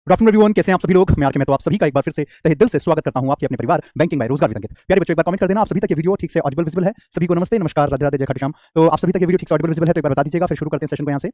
Good afternoon everyone, कैसे हैं आप सभी लोग। मैं तो आप सभी का एक बार फिर से तहे दिल से स्वागत करता हूं आपके अपने परिवार बैंकिंग बाय रोजगार विद। प्यारे बच्चों, एक बार कमेंट कर देना आप सभी तक ये वीडियो ठीक से ऑडिबल विजिबल है। सभी को नमस्ते, नमस्कार, राधे राधे, जय खाटू श्याम। तो आप सभी तक ये वीडियो ठीक से ऑडिबल विजिबल है तो एक बार बता दीजिएगा, फिर शुरू करते हैं सेशन को यहाँ से।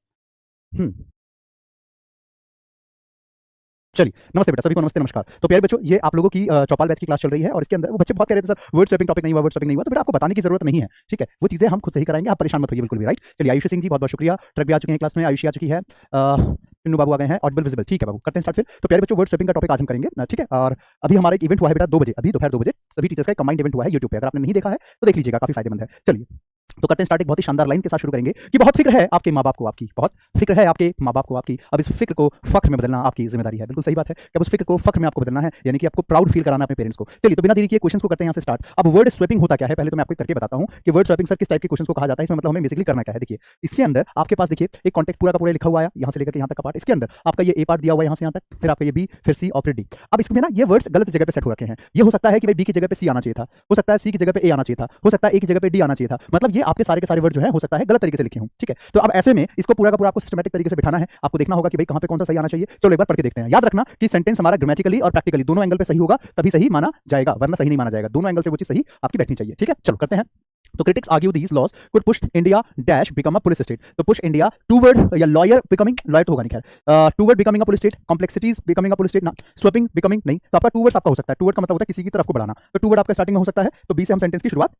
चलिए, नमस्ते बेटा, सभी को नमस्ते, नमस्कार। तो प्यारे बच्चों, ये आप लोगों की चौपाल बैच की क्लास चल रही है और इसके अंदर वो बच्चे बहुत कह रहे थे सर वर्ड स्वैपिंग टॉपिक नहीं हुआ, वर्ड स्वैपिंग नहीं हुआ। तो बेटा आपको बताने की जरूरत नहीं है, ठीक है, वो चीजें हम खुद से ही कराएंगे, आप परेशान मत होइए बिल्कुल भी। राइट, चलिए आयुषी सिंह जी बहुत बहुत शुक्रिया, ट्रक भी आ चुके हैं क्लास में, आयुषी आ चुकी है, पिन्नू बाबू आ गए हैं, ऑडिबल विजिबल, ठीक है बाबू, करते हैं स्टार्ट फिर। तो प्यारे बच्चों, वर्ड स्वैपिंग का टॉपिक आज हम करेंगे, ठीक है। और अभी हमारा एक इवेंट हुआ है बेटा 2 बजे, अभी दोपहर 2 बजे सभी टीचर्स का कंबाइंड इवेंट हुआ है यूट्यूब पे, अगर आपने नहीं देखा है तो देख लीजिएगा, काफी फायदेमंद है। चलिए तो करते हैं स्टार्ट एक बहुत ही शानदार लाइन के साथ शुरू करेंगे कि बहुत फिक्र है आपके माँ बाप को आपकी, बहुत फिक्र है आपके माँ बाप को आपकी, अब इस फिक्र को फख्र में बदलना आपकी जिम्मेदारी है। बिल्कुल सही बात है कि अब उस फिक्र को फख्र में आपको बदलना है, यानी कि आपको प्राउड फील कराना अपने पेरेंट्स को। चलिए तो बिना देरी किए क्वेश्चंस को करते हैं यहाँ से स्टार्ट। अब वर्ड स्वैपिंग होता क्या है, पहले तो मैं आपको करके बताता हूँ कि वर्ड स्वैपिंग सर किस टाइप के क्वेश्चंस को कहा जाता है, इसमें मतलब हमें बेसिकली करना क्या है। देखिए इसके अंदर आपके पास देखिए एक कॉन्टेक्ट पूरा का पूरा लिखा हुआ है, यहाँ से लेकर यहाँ तक का पार्ट, इसके अंदर आपका ये ए पार्ट दिया हुआ है यहाँ से यहाँ तक, फिर आपका ये बी, फिर सी और फिर डी। अब इसमें ना ये वर्ड्स गलत जगह पे सेट हो रखे हैं। ये हो सकता है कि भाई बी की जगह पे सी आना चाहिए था, हो सकता है सी की जगह पे ए आना चाहिए था, हो सकता है ए की जगह पे डी आना चाहिए था, मतलब ये आपके सारे के सारे वर्ड जो है हो सकता है गलत तरीके से लिखे हूं, ठीक है। तो अब ऐसे में इसको पूरा का पूरा आपको सिस्टमैटिक तरीके से बिठाना है, आपको देखना होगा कि भाई कहां पे कौन सा सही आना चाहिए। चलो एक बार पढ़ के देखते हैं। याद रखना कि सेंटेंस हमारा ग्रामेटिकली और प्रैक्टिकली दोनों एंगल पे सही होगा तभी सही माना जाएगा, वरना सही नहीं माना जाएगा। दोनों एंगल से वो चीज सही आपकी बैठनी चाहिए, ठीक है। चलो करते हैं। तो critics argue these laws could push India dash become a police state. तो push India toward या lawyer becoming, lawyer तो होगा नहीं खैर, toward becoming a police state, complexities becoming a police state ना, swapping becoming नहीं। तो आपका towards आपका हो सकता है, toward का मतलब होता है किसी की तरफ को बढ़ाना, तो toward आपका स्टार्टिंग में हो सकता है। तो बी से हम सेंटेंस की शुरुआत,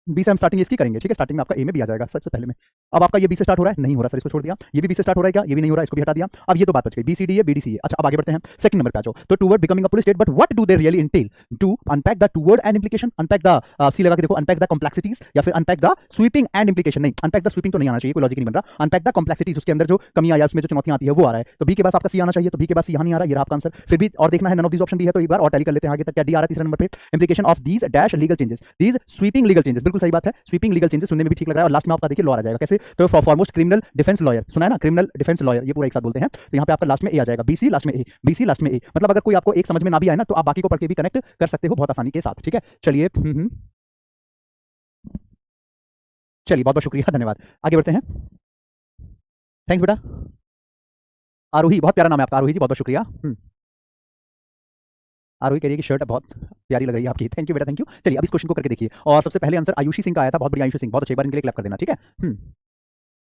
बी से हम स्टार्टिंग इसकी करेंगे, ठीक है। स्टार्टिंग में आपका ए में भी आ जाएगा सबसे पहले में। अब आपका ये बी से स्टार्ट हो रहा है, नहीं हो रहा सर, इसको छोड़ दिया। ये भी बी से स्टार्ट हो रहा है क्या, ये भी नहीं हो रहा, इसको भी हटा दिया। अब ये तो बात बच गई, बी सी डी है, बी डी सी है। अच्छा अब आगे बढ़ते हैं, सेकंड नंबर पे आ जाओ। तो toward becoming a police state, but what do they really entail. To unpack the toward and implication, unpack the C लगा के देखो, अनपैक द कॉम्प्लेक्सिटीज या फिर unpack the sweeping and implication, नहीं अनपैक द स्वीपिंग तो नहीं आना चाहिए, कोई लॉजिक नहीं बन रहा। अनपैक द कॉम्प्लेक्सिटीज, उसके अंदर जो कमियां या उसमें जो चुनौतियां आती है वो आ रहा है। तो बी के पास आपका सी आना चाहिए, तो बी के पास सी यहाँ नहीं आ रहा, ये रहा आपका आंसर। फिर भी और देखना है, none of this option D है, तो एक बार और टैली कर लेते हैं आगे तक, क्या डी आ रहा है तीसरे नंबर पे। Implication of these dash legal changes, these sweeping legal changes, बिल्कुल सही बात है, स्वीपिंग लीगल चेंजेस सुनने में भी ठीक लग रहा है। और लास्ट में आपका देखिए लॉ आ जाएगा, कैसे, तो फॉरमोस्ट क्रिमिनल डिफेंस लॉयर, सुना है ना, क्रिमिनल डिफेंस लॉयर, ये पूरा एक साथ बोलते हैं। तो यहाँ पे आपका लास्ट में ए आ जाएगा, बीसी लास्ट में ए, बीसी लास्ट में ए। मतलब अगर कोई आपको एक समझ में ना भी आए ना तो आप बाकी को पढ़ के भी कनेक्ट कर सकते हो बहुत आसानी के साथ, ठीक है। चलिए चलिए बहुत बहुत शुक्रिया, धन्यवाद। आगे बढ़ते हैं। थैंक्स बेटा। आरोही, बहुत प्यारा नाम है आपका, आरोही जी, बहुत बहुत शुक्रिया। आरोही कह रही है कि शर्ट बहुत प्यारी लग रही है आपकी, थैंक यू बेटा, थैंक यू। चलिए अब इस क्वेश्चन को करके देखिए, और सबसे पहले आंसर आयुषी सिंह का आया था, बहुत बढ़िया आयुषी सिंह, बहुत अच्छे, एक बार इनके लिए क्लैप कर देना, ठीक है।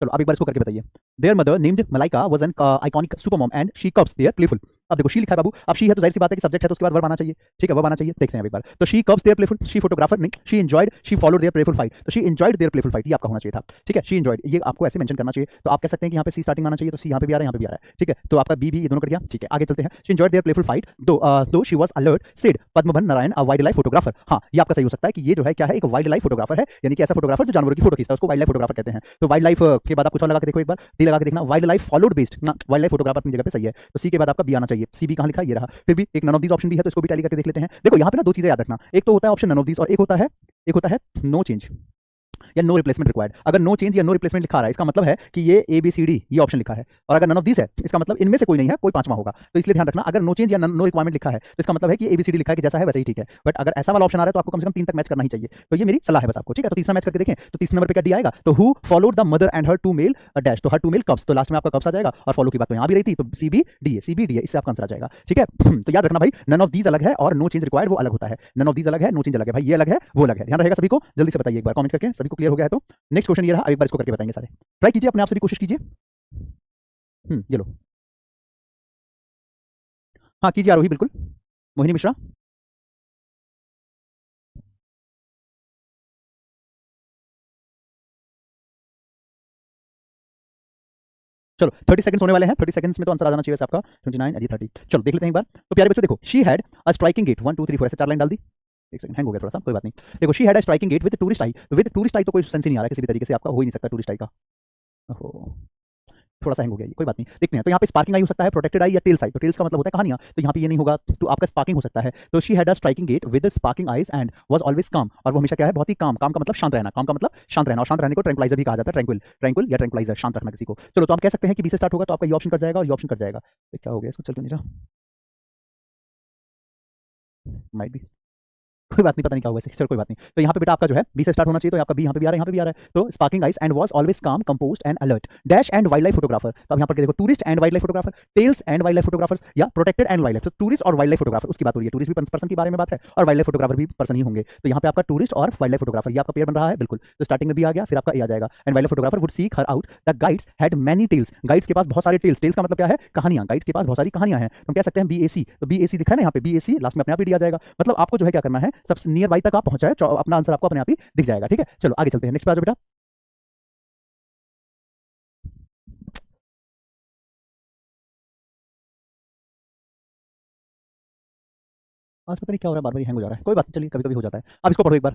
चलो अब एक बार इसको करके बताइए। Their mother named Malaika was an iconic super mom and she cubs their playful. अब देखो शी लिखा है बाबू, अब शी है तो जाहिर सी बात है कि सब्जेक्ट है तो उसके बाद वर्ब आना चाहिए, ठीक है, वर्ब आना चाहिए। देखते हैं एक बार, तो she cubs their playful, she photographer नहीं, she enjoyed, she followed their playful fight, तो she enjoyed their playful fight, ये आपका होना चाहिए था, ठीक है। शी एंजॉयड ये आपको ऐसे मेंशन करना चाहिए, तो आप कह सकते हैं कि यहाँ पे सी स्टार्टिंग आना चाहिए, तो सी यहाँ पे भी आ रहा है, यहाँ पे भी आ रहा है, ठीक है। तो आपका बी भी ये दोनों कर दिया, ठीक है। आगे चलते हैं। She enjoyed their playful fight though she was alert said Padmabhan Narayan a wild life photographer. हाँ ये आपका सही हो सकता है कि ये जो है क्या है, एक वाइल्ड लाइफ फोटोग्राफर है, यानी कि ऐसा फोटोग्राफर जो जानवरों की फोटो खींचता है उसको वाइल्ड लाइफ फोटोग्राफर कहते हैं। तो वाइल्ड लाइफ के बाद आप कुछ और लगा के देखो एक बार, डी लगा के देखना, वाइल्ड लाइफ फॉलोड बेस्ड ना, वाइल्ड लाइफ फोटोग्राफर अपनी जगह पे सही है, तो सी के बाद आपका बी आना चाहिए। सी बी कहाँ लिखा है, ये रहा। फिर भी एक नन ऑफ दिस ऑप्शन भी है, तो इसको भी टैली करके देख लेते हैं। देखो यहाँ पे ना दो चीजें याद रखना, एक तो होता है ऑप्शन नन ऑफ दिस और एक होता है नो चेंज या नो रिप्लेसमेंट रिक्वायर्ड। अगर नो चेंज या नो रिप्लेसमेंट लिखा रहा है इसका मतलब है कि ये ए बी सी डी ये ऑप्शन लिखा है, और अगर नन ऑफ दिस है इसका मतलब इनमें से कोई नहीं है, कोई पांचवा होगा। तो इसलिए ध्यान रखना, अगर नो चेंज या नो रिक्वायरमेंट लिखा है तो इसका मतलब है कि ए बी सी डी लिखा है कि जैसा है वैसा ही ठीक है। बट अगर ऐसा वाला ऑप्शन आ रहा है तो आपको कम से कम 3 तक मैच करना ही चाहिए, तो ये मेरी सलाह है बस आपको, ठीक है। तो तीसरा मैच करके देखें, तो तीसरे नंबर पे क्या डी आएगा, तो who followed the mother and her two male dash, तो हर टू मेल कब्स, तो लास्ट में आपका कब्स आ जाएगा, और फॉलो की बात तो यहाँ भी रही थी, तो सी बी डी है, सी बी डी है, इससे आपका आंसर आ जाएगा, ठीक है। तो याद रखना भाई, नन ऑफ दीज अलग है और नो चेंज रिक्वायर्ड वो अलग होता है, नन ऑफ दीज अलग है, नो चेंज अलग है भाई, ये अलग है वो अलग है, ध्यान रहेगा सभी को। जल्दी से बताइए एक बार कमेंट करके, सभी को क्लियर हो गया है तो नेक्स्ट क्वेश्चन ये रहा, एक बार इसको करके बताएंगे सारे, ट्राई कीजिए, अपने आप से भी कोशिश कीजिए। ये लो, हाँ कीजिए आरोही, बिल्कुल। मोहिनी मिश्रा, चलो 30 सेकंड्स होने वाले हैं, 30 सेकंड्स में तो आंसर आ जाना चाहिए वैसे आपका, 29 अजी 30। चलो देख लेते हैं एक बार। तो प्यारे बच्चों देखो, she had a striking gait, 1 2 3 4 ऐसे 4 लाइन डाल दी। एक सेकंड हैंग हो गया थोड़ा सा, कोई बात नहीं। देखो she had a striking gait with tourist eye, with tourist eye तो कोई सेंस ही नहीं आ रहा है किसी भी तरीके से, आपका हो ही नहीं सकता टूरिस्ट आई का। ओहो, थोड़ा सा हैंग हो गया ये, कोई बात नहीं, देखते हैं। तो यहाँ पे स्पार्किंग आई हो सकता है, प्रोटेक्टेड आई या टेल्स आई, तो टेल्स का मतलब होता है कहानियां, तो यहाँ पे ये नहीं होगा, तो आपका स्पार्किंग हो सकता है। तो she had a striking gait with sparking eyes and was always calm, और वो हमेशा क्या है, बहुत ही काम, काम का मतलब शांत रहना, काम का मतलब शांत रहना, और शांत रहने को ट्रैंक्विलाइजर भी कहा जाता है, ट्रैंक्विल, ट्रैंक्विल या ट्रैंक्विलाइजर, शांत रखना किसी को। चलो तो हम कह सकते हैं कि बी से स्टार्ट होगा, तो आपका ये ऑप्शन कर जाएगा और ये ऑप्शन कर जाएगा। तो क्या हो गया इसको, चल क्यों नहीं रहा, माइट बी कोई बात नहीं, पता नहीं क्या हुआ इसे, चलो कोई बात नहीं। तो यहाँ पे बेटा आपका जो है बी से स्टार्ट होना चाहिए, तो आपका बी यहाँ पे भी आ रहा है, यहाँ पे भी आ रहा है। तो sparking eyes and was always calm, composed and alert, dash and wild life photographer. तो अब यहाँ पर देखो tourist and wild life photographer, tales and wild life photographers या प्रोटेक्टेड एंड वाइल्ड लाइफ। तो टूरिस्ट और वाइल्ड लाइफ फोटोग्राफर उसकी बात हो रही है, टूरिस्ट भी पर्सन के बारे में बात है और वाइल्ड लाइफ फोटोग्राफर भी पर्सन ही होंगे। तो यहाँ पे आपका टूरिस्ट और वाइल्ड लाइफ फोटोग्राफर ये आपका पेयर बन रहा है, बिल्कुल। तो स्टार्टिंग में भी आ गया, फिर आपका ए आ जाएगा। And wild life photographer would seek her out, the guides had many tales, guides के पास बहुत सारे टेल्स, टेल्स का मतलब क्या है, कहानियां, गाइड्स के पास बहुत सारी कहानियां हैं। तो हम कह सकते हैं बीएसी, तो बीएसी दिखा है ना यहाँ पे, बीएसी लास्ट में अपने आप ही दिया जाएगा। मतलब आपको जो है क्या करना है, सबसे नियर बाई तक आप पहुंचाए, अपना आंसर आपको अपने आप ही दिख जाएगा, ठीक है। चलो आगे चलते हैं, नेक्स्ट पे आ जाओ बेटा। आज पता नहीं क्या हो रहा है, बार बार हैंग हो जा रहा है, कोई बात नहीं, चलिए कभी कभी हो जाता है। अब इसको पढ़ो एक बार।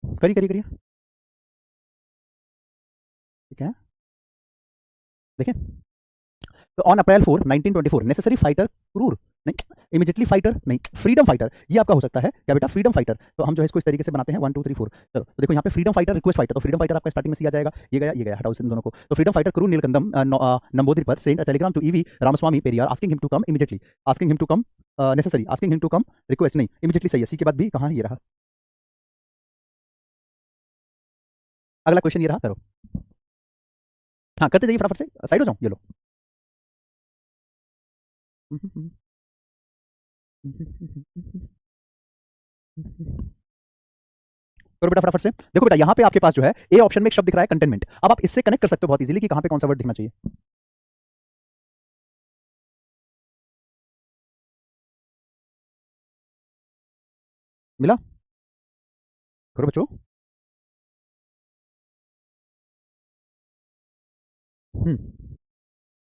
करिए करिए करिए, ठीक है। देखिए, तो ऑन अप्रैल 4 1924 नेसेसरी फाइटर क्रूर, नहीं इमीडिएटली फाइटर, नहीं फ्रीडम फाइटर, ये आपका हो सकता है क्या बेटा, फ्रीडम फाइटर। तो हम जो है इसको इस तरीके से बनाते हैं 1 2 3 4। चलो तो देखो यहाँ पे फ्रीडम फाइटर, रिक्वेस्ट फाइटर, तो फ्रीडम फाइटर आपका स्टार्टिंग में सी आ जाएगा, ये गया, हटाओ इन दोनों को। तो freedom fighter crew Neelakandam Namboodiri send a telegram to EV Ramaswamy Periyar asking him to come immediately, asking him to come necessary, asking him to come request, नहीं इमीडिएटली सही है, सी के बाद भी कहाँ ये रहा। अगला क्वेश्चन ये रहा, करो। हाँ करते जाइए फटाफट से, साइड हो जाओ, ये लो। करो बेटा फटाफट से। देखो बेटा यहाँ पे आपके पास जो है ए ऑप्शन में एक शब्द दिख रहा है कंटेनमेंट, अब आप इससे कनेक्ट कर सकते हो बहुत इजीली कि कहाँ पे कौन सा वर्ड दिखना चाहिए। मिला, करो बच्चों।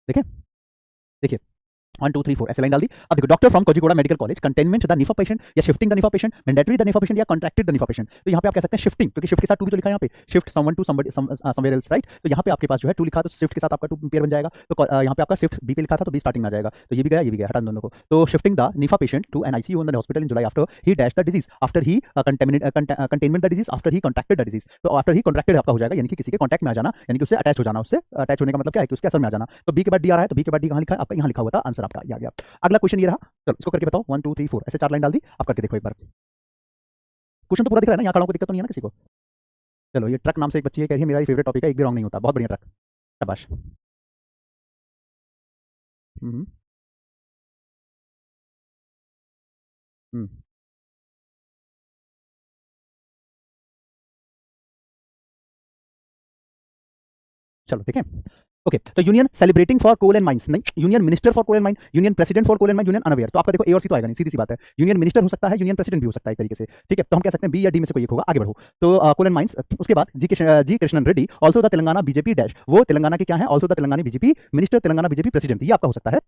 देखें, देखिए 1 2 3 4 ऐसे लाइन डाल दी। अब देखो doctor from Kozhikode medical college containment the Nipah patient या shifting the Nipah patient, mandatory the Nipah patient या कॉन्ट्रैक्टेड द निफा पेशेंट। तो यहाँ पे आप कह सकते हैं शिफ्टिंग, क्योंकि शिफ्ट के साथ टू भी तो लिखा है यहाँ पे, shift someone to somewhere else, right. तो यहाँ पे आपके पास जो है टू लिखा, तो शिफ्ट के साथ आपका टू पेयर बन जाएगा। तो यहाँ पे आपका शिफ्ट बी पे लिखा था, तो बी स्टार्टिंग में आ जाएगा, तो ये भी गया, ये भी गया, हटा दोनों को। तो shifting the Nipah patient to an ICU in the hospital in July after he dash the disease, after he containment the disease, after he contracted the disease. तो आफ्टर ही कॉन्ट्रैक्टेड आपका हो जाएगा, यानी कि किसी के कॉन्टैक्ट में आ जाना, यानी कि उससे अटैच हो जाना, उससे अटैच होने का मतलब क्या है कि उसके असर में आ जाना। तो बी के बाद डी आ रहा है, तो बी के बाद डी कहाँ लिखा है आपका, यहाँ लिखा हुआ था, आंसर आपका ये आ गया। अगला क्वेश्चन ये रहा, चलो इसको करके बताओ 1 2 3 4 ऐसे 4 लाइन डाल दी, आप करके देखो एक बार। क्वेश्चन तो पूरा दिख रहा है ना, यहाँ खड़ा होकर दिक्कत तो नहीं है ना किसी को। चलो ये ट्रक नाम से एक बच्ची है, कह रही है मेरा ये फेवरेट टॉपिक है, एक भी रॉन्ग नहीं होता, बहुत बढ़िया ट्रक, शाबाश। हम्म हम्म चलो देखें। ओके तो union celebrating for coal and mines, नहीं union minister for coal and mine, union president for coal and mine, union unaware. तो आपका देखो ए और सी तो आएगा नहीं, सीधी सी बात है, यूनियन मिनिस्टर हो सकता है, यूनियन प्रेसिडेंट भी हो सकता है एक तरीके से, ठीक है। तो हम कह सकते हैं बी या डी में से कोई एक होगा, आगे बढ़ो। तो कोल एंड माइंस, उसके बाद G Krishnan Reddy also the Telangana BJP dash, वो तेलंगाना के क्या है, also the Telangana BJP minister, Telangana BJP president, ये आपका हो सकता है।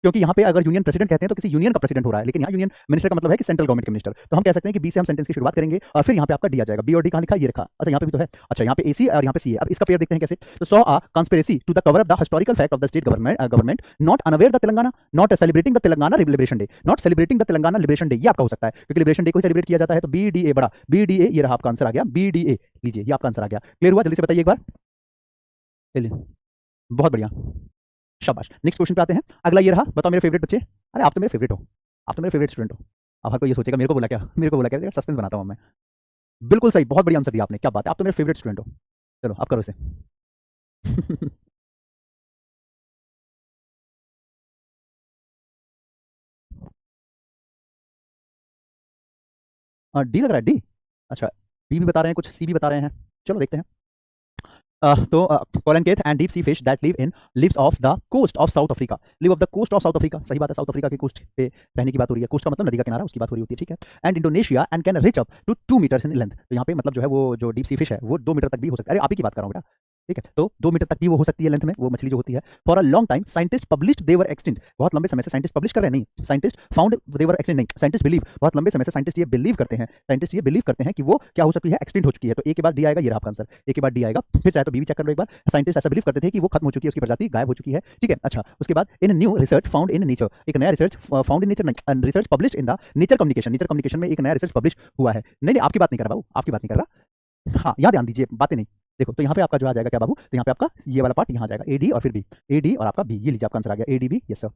क्योंकि यहाँ पे अगर यूनियन प्रेसिडेंट कहते हैं तो किसी यूनियन का प्रेसिडेंट हो रहा है, लेकिन यहाँ यूनियन मिनिस्टर का मतलब है कि सेंट्रल गवर्नमेंट के मिनिस्टर। तो हम कह सकते हैं कि बी से हम सेंटेंस की शुरुआत करेंगे और फिर यहाँ पे आपका डी आ जाएगा, बी और डी कहाँ लिखा, ये रखा, अच्छा यहाँ पे भी तो है, अच्छा यहाँ पे एसी और यहाँ पे सी है। अब इसका पेयर देखते हैं कैसे। तो saw a conspiracy to the cover up the historical fact of the state government not unaware the Telangana, not celebrating the Telangana liberation day, not celebrating the Telangana liberation day, ये आपका हो सकता है क्योंकि लिबरेशन डे को सेलिब्रेट किया जाता है। तो बी डी ए बड़ा, बी डी ए ये रहा आपका आंसर आ गया, बी डी ए लीजिए, ये आपका आंसर आ गया। क्लियर हुआ, जल्दी से बताइए एक बार, चलिए बहुत बढ़िया, शाबाश। नेक्स्ट क्वेश्चन पे आते हैं, अगला ये रहा, बताओ मेरे फेवरेट बच्चे, अरे आप तो मेरे फेवरेट हो, आप तो मेरे फेवरेट स्टूडेंट हो। अब हर कोई ये सोचेगा मेरे को बोला क्या, मेरे को बोला क्या, सस्पेंस बनाता हूँ मैं। बिल्कुल सही, बहुत बढ़िया आंसर दिया आपने, क्या बात है, आप तो मेरे फेवरेट स्टूडेंट हो। चलो आप करो इसे। डी लग रहा है, डी, अच्छा बी भी बता रहे हैं कुछ, सी भी बता रहे हैं, चलो देखते हैं। तो coelacanth and deep sea fish that lives off the coast of South Africa, live off the coast of South Africa, सही बात है, साउथ अफ्रीका के कोस्ट पे रहने की बात हो रही है, कोस्ट का मतलब नदी का किनारा, उसकी बात हो रही होती है, ठीक है। And Indonesia and can reach up to 2 meters in length, तो यहाँ पे मतलब जो है वो जो डीप सी फिश है वो 2 मीटर तक भी हो सकता है, अरे आप ही की बात कर रहा हूँ बेटा, ठीक है। तो 2 मीटर तक भी वो हो सकती है लेंथ में, वो मछली जो होती है। For a long time scientist published they were extinct, बहुत लंबे समय से साइंटिस्ट पब्लिश कर रहे हैं, नहीं साइंटिस्ट फाउंड दे वर एक्सटिंक्ट, नहीं साइंटिस्ट बिलीव, बहुत लंबे समय से साइंटिस्ट ये बिलीव करते हैं, साइंटिस्ट ये बिलीव करते हैं कि वो क्या हो सकती है, एक्सटिंक्ट हो चुकी है। तो ए के बाद डी आएगा, ये रहा आपका आंसर, ए के बाद डी आएगा, फिर चाहे तो बी भी चेक कर लो एक बार, साइंटिस्ट ऐसा बिलीव करते थे कि वो खत्म हो चुकी है, उसकी प्रजाति गायब हो चुकी है, ठीक है। अच्छा उसके बाद in new research found in Nature, एक नया research found in Nature, research publish in the Nature communication, Nature communication में एक नया रिसर्च पब्लिश हुआ है। नहीं नहीं आपकी बात नहीं कर रहा, आपकी बात नहीं कर रहा, हाँ यहाँ ध्यान दीजिए, बातें नहीं, देखो तो यहाँ पे आपका जो आ जाएगा क्या बाबू, तो यहाँ पे आपका ये वाला पार्ट यहाँ आ जाएगा, ए डी और फिर बी, ए डी और आपका बी, ये लीजिए आपका आंसर आ गया, A D B, yes sir.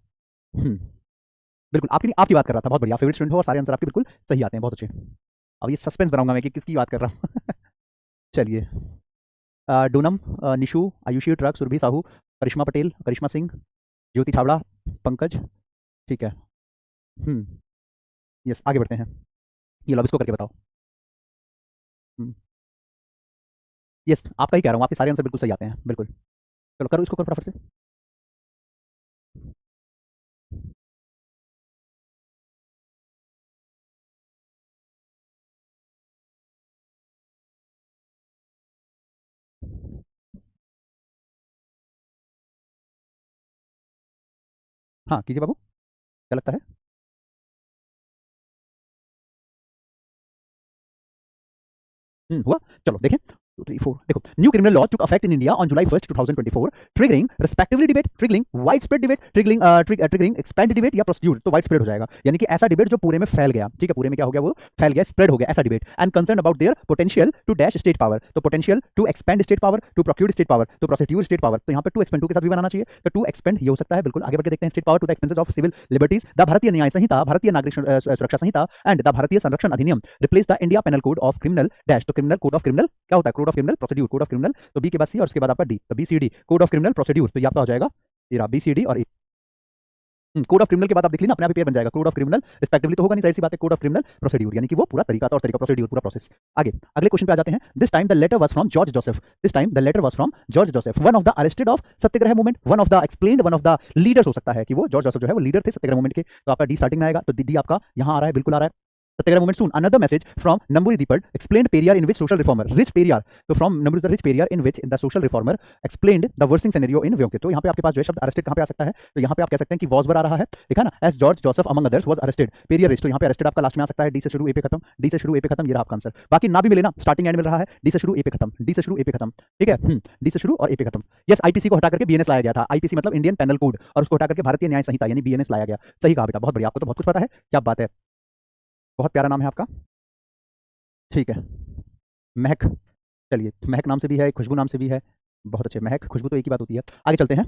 बिल्कुल आपकी आपकी बात कर रहा था, बहुत बढ़िया, फेवरेट स्टूडेंट हो और सारे आंसर आपके बिल्कुल सही आते हैं, बहुत अच्छे। अब ये सस्पेंस बनाऊंगा मैं कि किसकी बात कर रहा हूँ। चलिए, डूनम, निशु, आयुषी ट्रक, सुरभि साहू, करिश्मा पटेल, करिश्मा सिंह, ज्योति छावड़ा, पंकज, ठीक है। यस, आगे बढ़ते हैं। ये लो, अब इसको करके बताओ। यस, आपका ही कह रहा हूँ, आपके सारे आंसर बिल्कुल सही आते हैं, बिल्कुल। चलो करो, इसको करो फटाफट से। हाँ कीजिए बाबू, क्या लगता है? हुआ। चलो देखें, 2 3 4, देखो, new criminal law took affect in India on July 1 2024, triggering respectively debate, triggering wide spread debate, triggering expand debate या प्रोसीड्यूर, तो वाइड स्प्रेड हो जाएगा, यानी कि ऐसा डिबेट जो पूरे में फैल गया, ठीक है, पूरे में क्या हो गया, वो फैल गया, स्प्रेड हो गया, ऐसा debate, and concern about their potential to dash state power, तो potential to expand state power, to procure state power, to prosecute state power, तो यहाँ पे टू एक्सपेंड टू के साथ भी बनाना चाहिए, तो टू एक्सपेंड ये हो सकता है, बिल्कुल। आगे बढ़ के देखते हैं, state power to the expenses of civil liberties, the Bharatiya Nyaya संहिता, भारतीय नागरिक सुरक्षा संहिता and the Bharatiya Sanrakshan Adhiniyam replace the India penal code of criminal dash, तो क्रिमिनल कोड ऑफ क्रिमिनल क्या होता है, code of criminal procedure, code of criminal, तो बी के बाद सी और उसके बाद आपका डी, तो B C D, code of criminal procedure, तो ये आपका हो जाएगा, ये रहा बी सी डी और ए। कोड ऑफ क्रिमिनल के बाद आप देख लेना, अपने आप पेयर बन जाएगा, कोड ऑफ क्रिमिनल रिस्पेक्टिवली तो होगा नहीं, सारी सी बात है, कोड ऑफ क्रिमिनल प्रोसीड्यूर, यानी कि वो पूरा तरीका, तौर तरीका, प्रोसीड्यूर, पूरा प्रोसेस। आगे अगले क्वेश्चन पे आ जाते हैं। This time the letter was from George Joseph, this time the letter was from George Joseph, one of the arrested of Satyagraha movement, one of the explained, one of the leaders हो सकता है कि वो जॉर्ज जोसेफ जो है वो लीडर थे सत्याग्रह मूवमेंट के, तो आपका डी स्टार्टिंग में आएगा, तो डी आपका यहाँ आ रहा है, बिल्कुल आ रहा है। Satyagraha movement soon, another message from Namboori Deepak explained Periyar in which social reformer, rich Periyar, तो from Namboori the rich Periyar in which the social reformer explained the worsening scenario in व्योमकेत, तो यहाँ पे आपके पास जो है शब्द अरेस्टेड कहाँ पे आ सकता है, तो यहाँ पे आप कह सकते हैं कि वॉसबर आ रहा है, देखा ना, as George Joseph among others was arrested, Periyar reach, तो यहाँ पे अरेस्टेड आपका लास्ट में आ सकता है, डी से शुरू ए पे खत्म, डी से शुरू ए पे खत्म, ये रहा आपका आंसर। बाकी ना भी मिले ना, स्टार्टिंग एंड मिल रहा है, डी से शुरू ए पे खत्म, डी से शुरू ए पे खत्म, ठीक है, डी से शुरू और ए पे खत्म। यस, आईपीसी को हटा करके बीएनएस लाया गया था, आईपीसी मतलब इंडियन पेनल कोड, और उसको हटा करके भारतीय न्याय संहिता यानी बीएनएस लाया गया, सही कहा बेटा, बहुत बढ़िया, आपको तो बहुत कुछ पता है, क्या बात है, बहुत प्यारा नाम है आपका, ठीक है, महक, चलिए महक नाम से भी है, खुशबू नाम से भी है, बहुत अच्छे, महक खुशबू तो एक ही बात होती है। आगे चलते हैं,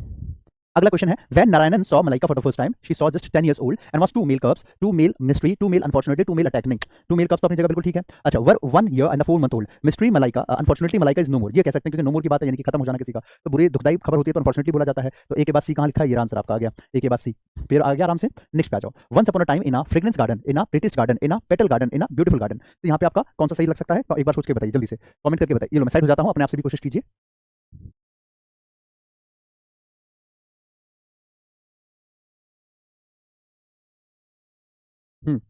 अगला क्वेश्चन है, when Narayanan saw Malaika for the first time she saw just 10 years old and was two male cubs, two male mystery, two male unfortunately, two male attacking, two male cubs तो अपनी जगह बिल्कुल ठीक है। अच्छा, were 1 year and 4 month old, mystery Malaika, unfortunately Malaika is no more, ये कह सकते हैं क्योंकि नो मोर की बात है, यानी कि खत्म हो जाना किसी का, तो बुरी दुखदाई खबर होती है तो अनफॉर्चुनेटली बोला जाता है, तो ए के बाद सी कहाँ लिखा है, ये आंसर आपका आ गया, ए के बाद सी, फिर आ गया आराम से, नेक्स्ट पे आ जाओ। Once upon a time in a fragrance garden, in a British garden, in a petal garden, in a beautiful garden, तो यहाँ पे आपका कौन सा सही लग सकता है, तो एक बार सोच के बताइए, जल्दी से कमेंट करके बताइए, ये लो मैं साइड हो जाता हूँ, अपने आप से भी कोशिश कीजिए। हम्म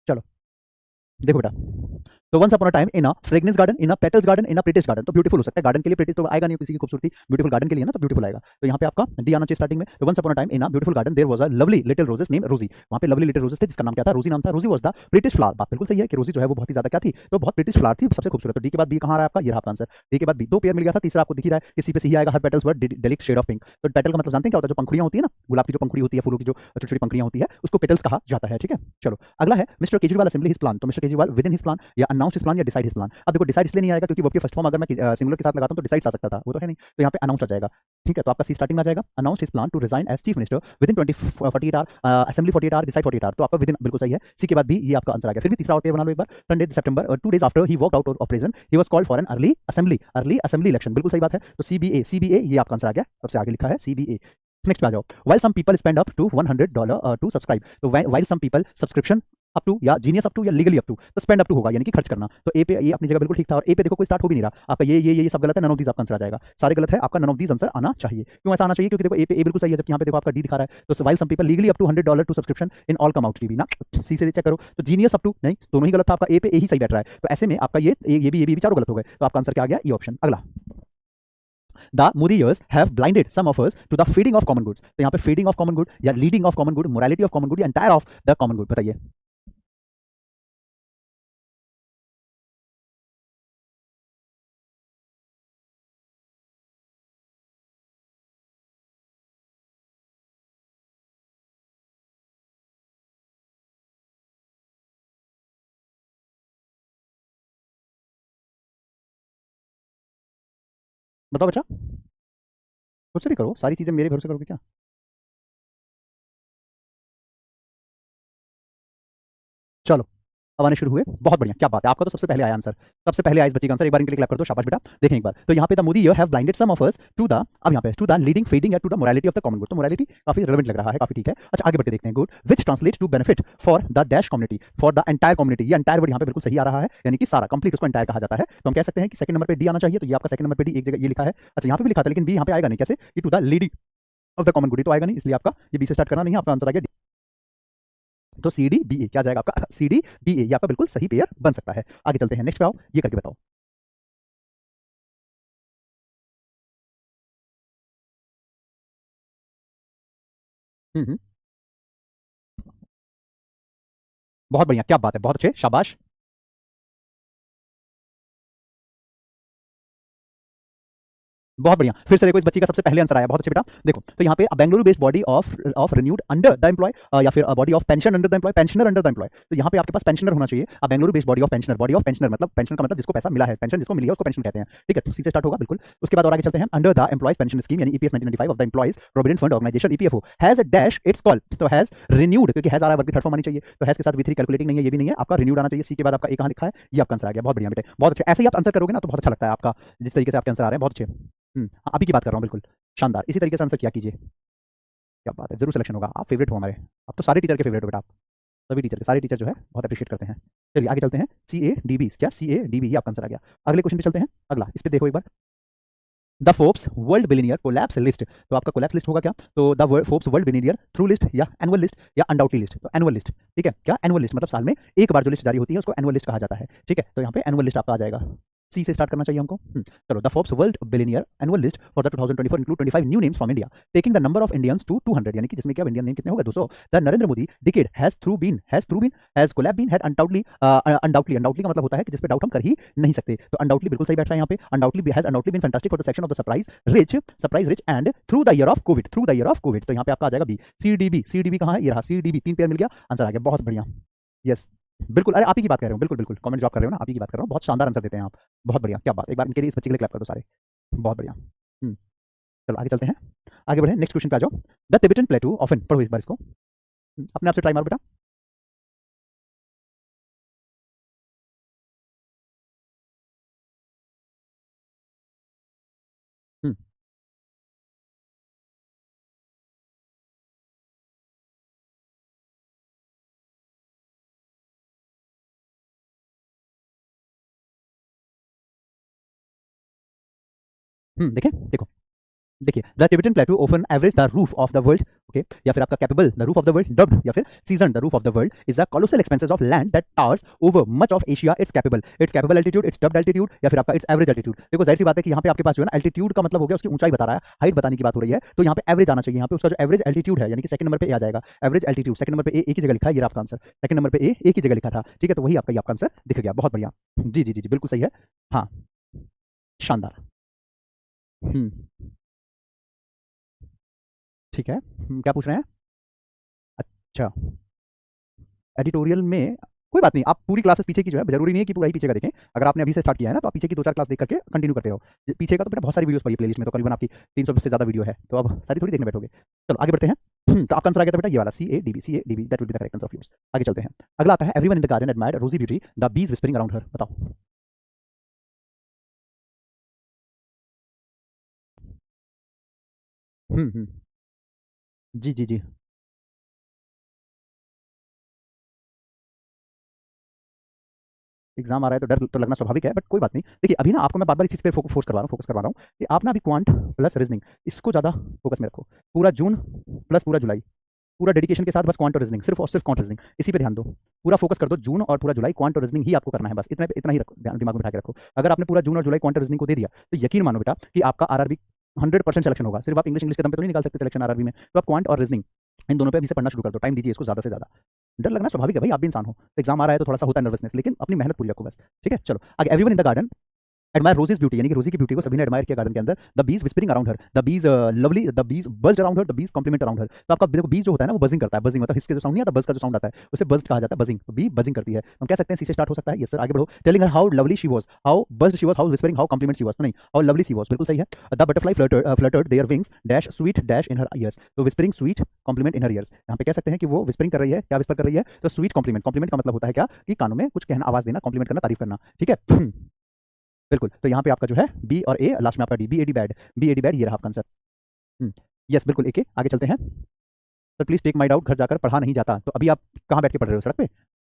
चलो देखो बेटा, तो once upon a time in a fragrance garden, in a petals garden, in a British garden, तो ब्यूटीफुल हो सकता है, गार्डन के लिए ब्रिटिश तो आएगा नहीं, किसी की खूबसूरती, ब्यूटीफुल गार्डन के लिए ना, तो ब्यूटीफुल आएगा, तो यहाँ पे आपका डी आना चाहिए स्टार्टिंग में। तो once upon a time in a beautiful garden there was a lovely little roses name Rosie, वहाँ पे लवली लिटिल रोजेस थे जिसका नाम क्या था, रोजी नाम था, रोजी वाज द ब्रिटिश फ्लावर, बात बिल्कुल सही है कि रोजी जो है वो बहुत ही ज्यादा क्या थी, तो बहुत ब्रिटिश फ्लावर थी, सबसे खूबसूरत, तो डी के बाद बी कहाँ आ रहा है आपका, ये रहा आपका आंसर, डी के बाद बी, दो पेयर मिल गया था, तीसरा आपको दिख ही रहा है, किसी पे सही आएगा, her petals were delicate shade of pink, तो पेटल का मतलब जानते हैं क्या होता है, जो पंखुड़ियां होती है ना, गुलाब की जो पंखुड़ी होती है, फूलों की जो छोटी छोटी पंखुड़ियां होती है, उसको पेटल्स कहा जाता है, ठीक है। चलो अगला है, mister Kejriwal assembly his plan, तो mister Kejriwal within his plan या अनाउंस हिज प्लान या डिसाइड हिज प्लान, अब देखो डिसाइड इसलिए नहीं आएगा क्योंकि वर्ब की फर्स्ट फॉर्म अगर मैं सिंगुलर के साथ लगाता हूं तो डिसाइड आ सकता था, वो तो है नहीं, तो यहाँ पे अनाउंस आ जाएगा, ठीक है, तो आपका सी स्टार्टिंग में आ जाएगा, announce his plan to resign as chief minister within 48 hour, assembly 48 hour, decide 48 hour, तो आपका विद इन बिल्कुल सही है, सी के बाद भी ये आपका आंसर आ गया। फिर भी तीसरा और पेयर बना लो एक बार, 20 सितंबर 2 days after he walked out of prison he was called for an early assembly election, बिल्कुल सही बात है, तो सीबीए ये आपका आंसर आ गया, सबसे आगे लिखा है सीबीए। नेक्स्ट पे आ जाओ, while some people spend up to $100 to subscribe, तो while some people subscription up to या जीनियस अप टू या लीगली अप टू, तो स्पेंड अप टू होगा यानी कि खर्च करना, तो ए पे ये अपनी जगह बिल्कुल ठीक था, और ए पे देखो कोई स्टार्ट हो भी नहीं रहा आपका, ये सब गलत है, नन ऑफ दीज आपका आंसर आ जाएगा, सारे गलत है, आपका नन ऑफ दीज आंसर आना चाहिए, क्यों ऐसा आना चाहिए, क्योंकि देखो ए पे ए बिल्कुल सही है, जबकि यहाँ पे देखो आपका डी दिखा रहा है, तो while some people legally up to $100 to subscription in all come out TV ना, सी से चेक करो, तो जीनियस अप टू नहीं, दोनों ही गलत था, आपका ए पे ए ही सही बैठ रहा है, तो ऐसे में आपका ये भी चारों गलत हो गए, तो आपका आंसर क्या आ गया, ये ऑप्शन। अगला, the Modi years have blinded some of us to the feeding of common goods, तो यहाँ पे feeding of common good या leading of common good, morality of common good या entire of the common good, बताइए। बताओ बच्चा, खुद से भी करो, सारी चीजें मेरे भरोसे करोगे क्या? चलो, अब आने शुरू हुए, बहुत बढ़िया, क्या बात है, आपका तो सबसे पहले आया आंसर, सबसे पहले आया इस बच्ची का आंसर, एक बार इनके लिए क्लैप कर दो, शाबाश बेटा। देखें एक बार, तो यहाँ पे the movie year have blinded some of us to the, अब यहाँ पे टू द लीडिंग फेडिंग या to the morality of the common good, तो मोरालिटी काफी रिलेवेंट लग रहा है, काफी ठीक है। अच्छा आगे बढ़ते देखते हैं, good which translate to benefit for the dash community, for the entire community, ये एंटायर वर्ड यहाँ पे बिल्कुल सही आ रहा है, यानी कि सारा कंप्लीट उसको एंटायर कहा जाता है, तो हम कह सकते हैं कि सेकंड नंबर पे डी आना चाहिए, तो ये आपका सेकंड नंबर पे डी एक जगह ये लिखा है, अच्छा यहाँ पे भी लिखा था लेकिन बी यहाँ पे आएगा नहीं, कैसे, कि to the leading of the common good, तो आएगा नहीं, इसलिए आपका ये बी से स्टार्ट करना नहीं है, आपका आंसर आ गया डी। तो सी डी बी ए क्या जाएगा आपका, सी डी बी ए, ये आपका बिल्कुल सही पेयर बन सकता है। आगे चलते हैं, नेक्स्ट पे आओ, ये करके बताओ। हम्म, बहुत बढ़िया, क्या बात है, बहुत अच्छे, शाबाश। बहुत बढ़िया, फिर से देखो इस बच्ची का सबसे पहले आंसर आया, बहुत अच्छे बेटा। देखो तो यहाँ पे Bengaluru based body of of renewed under the employ, या फिर body of pension under the employ, pensioner under the employ, तो यहाँ पे आपके पास पेंशनर होना चाहिए। Bengaluru based body of pensioner, body of pensioner मतलब पेंशन का मतलब जिसको पैसा मिला है, पेंशन जिसको मिली है उसको पेंशन कहते हैं, ठीक है, तो सी से स्टार्ट होगा बिल्कुल। उसके बाद और आगे चलते हैं, under the employees pension scheme यानी EPS 1995 of the employees provident fund organisation EPFO has dash its call, तो हैज रिन्यूड, क्योंकि हैज आ रहा है वर्ग की थर्ड फॉर्म आनी चाहिए, तो हैज के साथ वी3 कैलकुलेटिंग नहीं है, ये भी नहीं है, आपका रिन्यूड आना चाहिए, सी के बाद आपका एक कहाँ लिखा है, ये आपका आंसर आ गया, बहुत बढ़िया बेटे, बहुत अच्छे, ऐसे ही आप आंसर करोगे ना तो बहुत अच्छा लगता है आपका, जिस तरीके से आपके आंसर आ रहे हैं, बहुत अच्छे। अभी की बात कर रहा हूँ, बिल्कुल शानदार, इसी तरीके से आंसर किया कीजिए, क्या बात है, जरूर सिलेक्शन होगा, आप फेवरेट हो हमारे, आप तो सारे टीचर के फेवरेट हो बेटा आप, सभी टीचर के, सारे टीचर जो है बहुत अप्रिशिएट करते हैं। चलिए आगे चलते हैं, सी ए डी बी, क्या सी ए डी बी, ये आपका आंसर आ गया। अगले क्वेश्चन पे चलते हैं, अगला इस पे देखो एक बार, the Forbes world billionaire collapse list, तो आपका कोलैप्स लिस्ट होगा क्या, तो the Forbes world billionaire through list या एनुअल लिस्ट या अनडाउटली लिस्ट, तो एनुअल लिस्ट, ठीक है, क्या एनुअल लिस्ट मतलब साल में एक बार जो लिस्ट जारी होती है उसको एनुअल लिस्ट कहा जाता है, ठीक है, तो यहाँ पे एनुअल लिस्ट आपका आ जाएगा, सी से स्टार्ट करना चाहिए हमको। चलो, the Forbes world billionaire annual list for the 2024 include 25 new names from India taking the number of Indians to 200, यानी कि जिसमें क्या इंडियन नेम कितने होगा 200। The Narendra Modi decade has collab been had undoubtedly, undoubtedly का मतलब होता है कि जिस पे डाउट हम कर ही नहीं सकते, तो अनडाउटली बिल्कुल सही बैठ रहा है यहाँ पे, undoubtedly has undoubtedly been fantastic for the section of the surprise rich and through the year of Covid, through the year of Covid, तो यहाँ पे आपका आ जाएगा बी, सीडीबी, सीडीबी कहाँ है, ये रहा सीडीबी, 3 पेयर मिल गया, आंसर आ गया, बहुत बढ़िया, यस बिल्कुल, अरे आप ही की बात कर रहे हो, बिल्कुल बिल्कुल, कमेंट जॉब कर रहे हो ना, आप ही की बात कर रहा हूँ, बहुत शानदार आंसर देते हैं आप, बहुत बढ़िया, क्या बात, एक बार इनके लिए इस बच्चे के लिए क्लैप कर दो सारे, बहुत बढ़िया। चलो आगे चलते हैं, आगे बढ़े, नेक्स्ट क्वेश्चन पे आ जाओ। द टिबेटन प्लेटू ऑफन, पढ़ो इस बार इसको, अपने आप से ट्राई मारो बेटा। हम्म, देखें देखो, देखिए the Tibetan प्लेटू open average the roof of the world, okay, या फिर आपका capable the roof of the world, dubbed या फिर season the roof of the world is the colossal expenses of land that towers over much of Asia, it's capable altitude, it's dubbed altitude या फिर आपका it's average altitude. देखो जाहिर सी बात है कि यहाँ पे आपके पास जो है ना एल्टीट्यूड का मतलब हो गया उसकी ऊंचाई बता रहा है, हाइट बताने की बात हो रही है, तो यहाँ पे एवरेज आना चाहिए, यहाँ पे उसका जो एवरेज एल्टीट्यूड है यानी कि सेकंड नंबर पे आ जाएगा, एवरेज एल्टीट्यूड सेकंड नंबर पे ए की जगह लिखा है, ये आपका आंसर, सेकंड नंबर पे ए एक ही जगह लिखा था, ठीक है, तो वही आपका ये आपका आंसर दिख गया, बहुत बढ़िया, जी जी जी जी बिल्कुल सही है, हाँ शानदार। हम्म, ठीक है, क्या पूछ रहे हैं, अच्छा एडिटोरियल में कोई बात नहीं, आप पूरी क्लासेस पीछे की जो है जरूरी नहीं है कि पूरा ही पीछे का देखें, अगर आपने अभी से स्टार्ट किया है ना तो आप पीछे की 2-4 क्लास देख करके कंटिन्यू करते हो, पीछे का तो बेटा बहुत सारी वीडियोस पड़ी है प्लेलिस्ट में, तो करीबन आपकी 300 से ज़्यादा वीडियो है, तो अब सारी थोड़ी देखने बैठोगे। चलो आगे बढ़ते हैं, तो आपका आंसर आ गया था बेटा ये वाला C A D B, that will be the correct answer of yours. आगे चलते हैं, अगला आता है everyone in the garden admired Rosie beauty the bees whispering around her, बताओ। हम्म, जी जी जी, एग्जाम आ रहा है तो डर तो लगना स्वाभाविक है, बट कोई बात नहीं, देखिए अभी ना आपको मैं बार बार इस चीज़ पे फोकस करवा रहा हूँ कि आप ना अभी क्वांट प्लस रीजनिंग इसको ज़्यादा फोकस में रखो, पूरा जून प्लस पूरा जुलाई, पूरा डेडिकेशन के साथ बस क्वांट और रीजनिंग, सिर्फ और सिर्फ क्वांट रीजनिंग, इसी पे ध्यान दो, पूरा फोकस कर दो, जून और पूरा जुलाई क्वांट और रीजनिंग ही आपको करना है, बस इतना इतना ही रखो, दिमाग में बिठा के रखो, अगर आपने पूरा जून और जुलाई क्वांट और रीजनिंग को दे दिया तो यकीन मानो बेटा कि आपका आरआरबी 100% सिलेक्शन होगा, सिर्फ आप इंग्लिश इंग्लिश के दम पे तो नहीं निकाल सकते सिलेक्शन आरआरबी में, तो आप क्वांट और रीजनिंग इन दोनों पे अभी से पढ़ना शुरू कर दो, टाइम दीजिए इसको ज़्यादा से ज़्यादा, डर लगना स्वाभाविक है भाई, आप भी इंसान हो, तो एग्जाम आ रहा है तो थोड़ा सा होता है नर्वसनेस, लेकिन अपनी मेहनत पूरी रखो बस, ठीक है। चलो आगे, everyone in the garden admire Rosie's beauty, यानी कि रोजी की ब्यूटी को सभी ने एडमायर किया गार्डन के अंदर. The bees whispering around her, the bees lovely, the bees बज्ड around her, the bees complement around हर. तो आपका देखो बीज जो होता है ना वो बजिंग करता है. बजिंग मतलब हिस्स के जो साउंड नहीं आता, बज का जो साउंड आता है उसे बज्ड कहा जाता है. बजिंग, तो बी बजिंग करती है. हम कह सकते हैं सी से स्टार्ट हो सकता है. यस सर, आगे बढ़ो. Telling her how lovely she was, how buzzed she was, how whispering, how compliment she was. नहीं, हाउ लवली शी वाज, बिल्कुल सही है. The butterfly fluttered their wings dash sweet dash in her ears. तो whispering sweet compliment in her ears, यहाँ पे कह सकते हैं कि वो विस्परिंग कर रही है. क्या विस्पर कर रही है? तो स्वीट कॉम्प्लीमेंट. कॉम्प्लीमेंट का मतलब होता है क्या कि कानों में कुछ कहना, आवाज देना, कॉम्प्लीमेंट करना, तारीफ करना. ठीक है. बिल्कुल. तो यहाँ पे आपका जो है बी और ए, लास्ट में आपका D, B A D bad, B A D bad, ये रहा आपका आंसर. यस बिल्कुल, एक आगे चलते हैं. Sir please take my doubt, घर जाकर पढ़ा नहीं जाता. तो अभी आप कहाँ बैठ के पढ़ रहे हो, सड़क पे?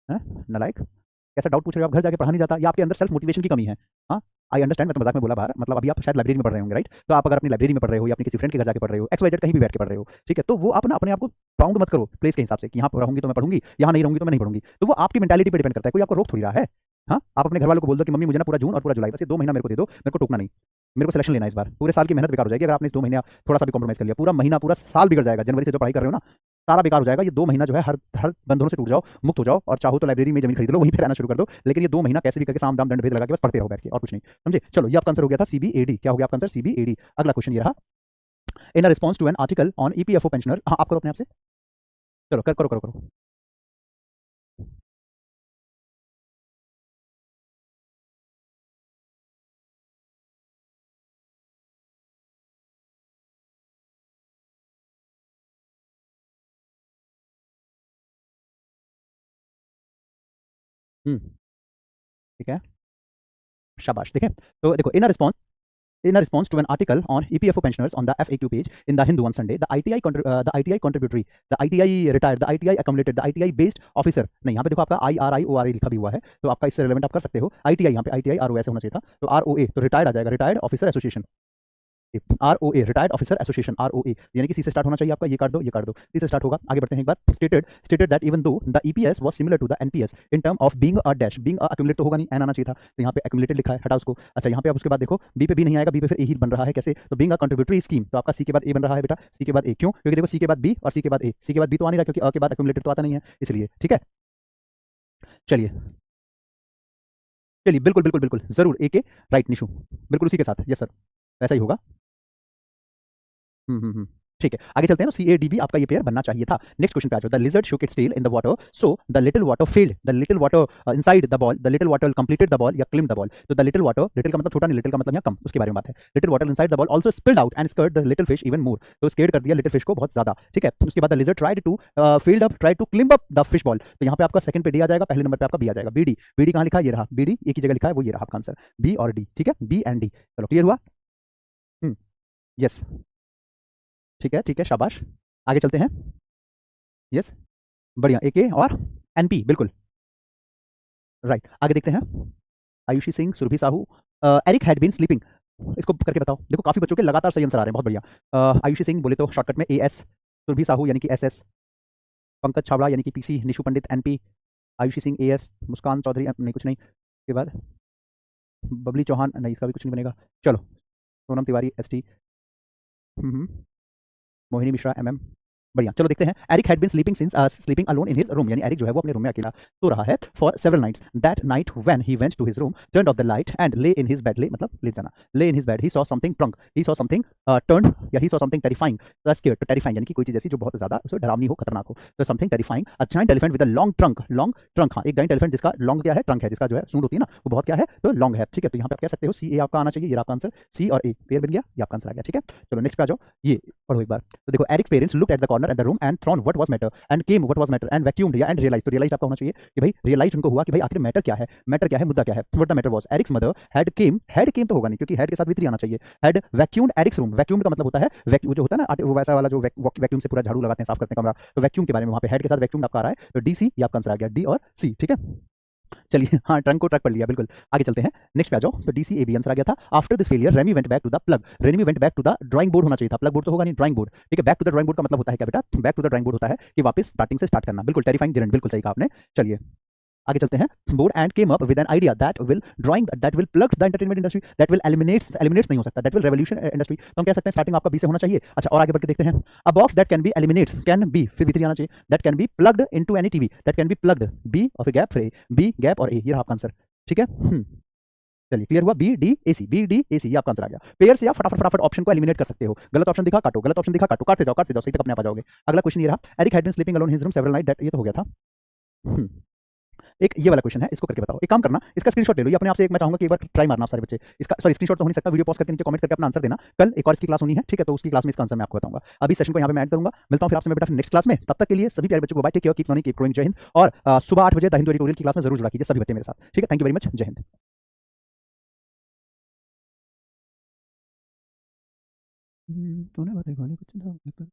नालायक, कैसा डाउट पूछ रहे हो आप, घर जाके पढ़ा नहीं जाता, या आपके अंदर सेल्फ मोटिवेशन की कमी है? हाँ, आई अंडरस्टैंड, मैं तो मजाक में बोला बाहर, मतलब अभी आप शायद लाइब्रेरी में पढ़ रहे होंगे, राइट? तो आप अगर अपनी लाइब्रेरी में पढ़ रहे हो या अपने किसी फ्रेंड के घर जाके पढ़ रहे हो, एक्स वाई जेड कहीं भी बैठ के पढ़ रहे हो, ठीक है, तो वो आप ना अपने आप को बाउंड मत करो प्लेस के हिसाब से कि यहाँ रहूंगी तो मैं पढ़ूंगी, यहाँ नहीं रहूंगी तो मैं नहीं पढ़ूंगी. तो वो आपकी मेंटालिटी पे डिपेंड करता है, कोई आपको रोक थोड़ी रहा है. हाँ, आप अपने घर वालों को बोल दो कि मम्मी मुझे ना पूरा जून और पूरा जुलाई, बस ये 2 महीना मेरे को दे दो, मेरे को टोकना नहीं, मेरे को सिलेक्शन लेना है इस बार. पूरे साल की मेहनत बेकार हो जाएगी अगर आपने इस 2 महीने थोड़ा सा भी कॉम्प्रोमाइज कर लिया. पूरा महीना, पूरा साल बिगड़ जाएगा. जनवरी से जो पढ़ाई कर रहे हो ना, सारा बेकार हो जाएगा. ये 2 महीना जो है हर हर बंधनों से टूट जाओ, मुक्त हो जाओ, और चाहो तो लाइब्रेरी में जमीन खरीद लो, वहीं पे रहना शुरू कर दो. लेकिन ये 2 महीना कैसे भी करके साम दाम दंड भेद लगा के बस पढ़ते रहो बैठ के, और कुछ नहीं. समझे? चलो, ये आपका आंसर हो गया था CBAD. क्या हो गया आपका आंसर? CBAD. अगला क्वेश्चन ये रहा. In a response to an article on EPFO pensioner. हाँ, आप करो अपने आप से. चलो करो करो करो. ठीक है, शाबाश. ठीक है, तो देखो, in a response to an article on EPFO pensioners on the FAQ page in the Hindu on Sunday, the ITI contributory, the ITI retired, the ITI accumulated, the ITI based officer. नहीं, यहाँ पे देखो आपका IRIORA लिखा भी हुआ है, तो आपका इससे रिलेवेंट आप कर सकते हो. ITI यहाँ पे ITI RO ऐसे होना चाहिए था, तो ROA तो रिटायर्ड आ जाएगा, retired officer association. ROA retired officer association, ROA यानी कि सी से स्टार्ट होना चाहिए आपका. ये काट दो, ये काट दो, सी से स्टार्ट होगा. आगे बढ़ते हैं एक बार. Stated that even though the EPS was similar to the NPS in term of being a dash, being a accumulate तो होगा नहीं, एन आना चाहिए था, तो यहाँ पे एक्यूमुलेटेड लिखा है, हटा उसको. अच्छा, यहाँ पे आप उसके बाद देखो बी पे बी नहीं आएगा, बी पे फिर ए ही बन रहा है. कैसे? तो बीइंग अ कंट्रीब्यूटरी स्कीम, तो आपका सी के बाद ए बन रहा है बेटा, सी के बाद ए. क्यों? क्योंकि देखो सी के बाद बी और सी के बाद ए, सी के बाद बी तो आ नहीं रहा क्योंकि अ के बाद एक्यूमुलेटेड तो आता नहीं है, इसलिए. ठीक है, चलिए चलिए, बिल्कुल बिल्कुल बिल्कुल जरूर. ए के राइट निशु, बिल्कुल उसी के साथ. यस सर, ऐसा ही होगा. ठीक है, आगे चलते हैं. तो CADB आपका ये पेयर बनना चाहिए था. नेक्स्ट क्वेश्चन पे आ जाओ. The lizard shook its tail in the water, so the little water failed, the little water inside the ball, the little water completed the ball या climbed the ball. तो the little water, little का मतलब छोटा नहीं, little का मतलब यहाँ कम, उसके बारे में बात है. little water inside the ball also spilled out and scared the little fish even more. तो scared कर दिया little fish को बहुत ज्यादा. ठीक है, उसके बाद the lizard tried to climb up the fish ball. तो यहाँ पे आपका सेकंड पे डी आ जाएगा, पहले नंबर पे आपका बी आ जाएगा. BD, BD कहाँ लिखा है? ये रहा BD, एक ही जगह लिखा है, वो ये रहा आपका आंसर, बी और डी. ठीक है, बी एंड डी. चलो, क्लियर हुआ? यस, ठीक है, शाबाश. आगे चलते हैं. यस, बढ़िया. AK और NP, बिल्कुल राइट. आगे देखते हैं. Ayushi Singh, Surabhi Sahu, Eric had been sleeping. इसको करके बताओ. देखो काफी बच्चों के लगातार सही आंसर आ रहे हैं, बहुत बढ़िया. आयुषी सिंह बोले तो शॉर्टकट में AS, सुरभि साहू यानी कि SS, पंकज छाबड़ा यानी कि PC, निशु पंडित NP, आयुषी सिंह AS, मुस्कान चौधरी नहीं, कुछ नहीं. के बाद बबली चौहान, नहीं इसका भी कुछ नहीं बनेगा. चलो, सोनम तिवारी ST, मोहिनी मिश्रा MM. बढ़िया. चलो देखते हैं. Eric had been sleeping alone in his room, यानी एरिक जो है वो अपने रूम में अकेला सो रहा है for several nights. That night when he went to his room, turned off the light and lay in his bed, lay मतलब लेट जाना, lay in his bed, he saw something trunk, he saw something turned, या he saw something terrifying, scared. तो terrifying यानी कि कोई चीज ऐसी जो बहुत ज्यादा उसे डरावनी हो, खतरनाक हो. तो something terrifying. A giant elephant with a long trunk. हाँ, एक जायंट एलिफेंट जिसका लॉन्ग क्या है? ट्रंक है, जिसका जो है सूंड होती है ना, वो बहुत क्या है? तो लॉन्ग है. ठीक है, तो यहाँ पे आप कह सकते हो CA आपका आना चाहिए. ये आपका आंसर, C और A पेयर बन गया, ये आपका आंसर आ गया. ठीक है, चलो नेक्स्ट पे आ जाओ. ये पढ़ो एक बार. तो देखो, Eric's parents looked at the corner at the room and thrown what was matter and came what was matter and vacuumed या and realized. तो realized आपका होना चाहिए कि भाई realized उनको हुआ कि भाई आखिर मैटर क्या है, मैटर क्या है, मुद्दा क्या है. what the matter was, Eric's mother had came तो होगा नहीं क्योंकि had के साथ भी 3 आना चाहिए. had vacuumed Eric's room. vacuumed का मतलब होता है वो जो होता है ना, वो वैसा वाला जो वैक्यूम से पूरा झाड़ू लगाते हैं, साफ करते हैं कमरा, तो वैक्यूम के बारे में वहां पे had के साथ वैक्यूम आपका आ रहा है. तो DC ये आपका आंसर आ गया, D और C. ठीक है, चलिए. हाँ, ट्रंक को ट्रक पढ़ लिया, बिल्कुल. आगे चलते हैं. नेक्स्ट पे आ जाओ. तो DCAB आंसर आ गया था. After this failure Remy went back to the plug, Remy went back to the drawing board होना चाहिए था. प्लग बोर्ड तो होगा नहीं, ड्राइंग बोर्ड. ठीक है, back to the drawing board का मतलब होता है क्या बेटा? Back to the drawing board होता है कि वापस स्टार्टिंग से स्टार्ट करना. बिल्कुल, टेरिफाइंग जिरेंट, बिल्कुल सही कहा आपने. चलिए आगे चलते हैं. Board and came up with an idea that will plug the entertainment industry, that will eliminates नहीं हो सकता, दैट विल रेवोल्यूशन इंडस्ट्री. तो हम कह सकते हैं स्टार्टिंग आपका बी से होना चाहिए. अच्छा, और आगे बढ़ के देखते हैं. A box that can be eliminates, can be फिर B3 आना चाहिए, that can be plugged into any TV, that can be plugged, B और फिर गैप, फिर A, B गैप और A. ये रहा आपका आंसर. ठीक है. चलिए क्लियर हुआ, B D A C, B D A C, ये आपका आंसर आ गया। पेयर से आप फटाफट फटाफट ऑप्शन को एलिमिनेट कर सकते हो। गलत ऑप्शन दिखा काटो, गलत ऑप्शन दिखा काटो, काटते जाओ, सही तक अपने आप आ जाओगे। अगला क्वेश्चन ये रहा, Eric had been sleeping alone in his room several night, that ये तो हो गया था। हम्म, एक ये वाला क्वेश्चन है, इसको करके बताओ। एक काम करना, इसका स्क्रीनशॉट ले लो, ये अपने आप से एक मैं चाहूंगा कि एक बार ट्राई मारना आप सारे बच्चे। इसका सॉरी स्क्रीनशॉट तो हो नहीं सकता, वीडियो पॉज करके नीचे कमेंट करके अपना आंसर देना। कल एक और इसकी क्लास होनी है, ठीक है, तो उसकी क्लास में इसका आंसर मैं आपको बताऊंगा। अभी सेशन को यहाँ पे मैं ऐड करूंगा। मिलता हूँ फिर आपसे मैं बेटा नेक्स्ट क्लास में, तब तक के लिए सभी प्यारे बच्चों को bye, take care, keep learning, keep growing, जय हिंद। और सुबह 8 बजे द हिंदू एडिटोरियल की क्लास में जरूर जुड़ा कीजिए सभी बच्चे मेरे साथ, ठीक है। थैंक यू वेरी मच, जय हिंद। तूने बातें कौन कुछ